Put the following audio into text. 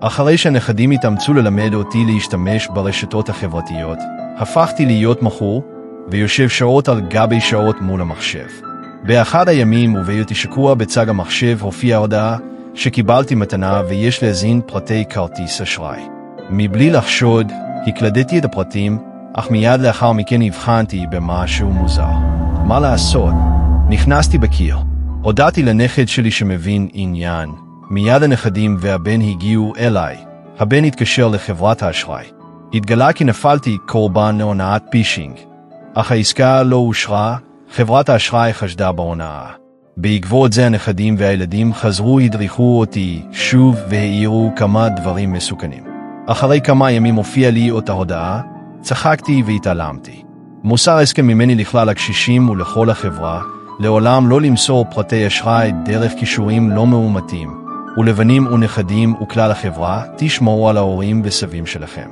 אחרי שהנכדים התאמצו ללמד אותי להשתמש ברשתות החברתיות, הפכתי להיות מכור ויושב שעות על גבי שעות מול המחשב. באחד הימים ובהיותי שקוע בצג המחשב הופיעה הודעה שקיבלתי מתנה ויש להזין פרטי כרטיס אשראי. מבלי לחשוד, הקלדתי את הפרטים, אך מיד לאחר מכן הבחנתי במשהו מוזר. מה לעשות? נכנסתי בקיר. הודעתי לנכד שלי שמבין עניין. מיד הנכדים והבן הגיעו אליי. הבן התקשר לחברת האשראי. התגלה כי נפלתי קורבן להונאת פישינג. אך העסקה לא אושרה, חברת האשראי חשדה בהונאה. בעקבות זה הנכדים והילדים חזרו הדריכו אותי שוב והעירו כמה דברים מסוכנים. אחרי כמה ימים הופיע לי אותה הודעה, צחקתי והתעלמתי. מוסר הסכם ממני לכלל הקשישים ולכל החברה, לעולם לא למסור פרטי אשראי דרך קישורים לא מאומתים, ולבנים ונכדים וכלל החברה, תשמעו על ההורים וסבים שלכם.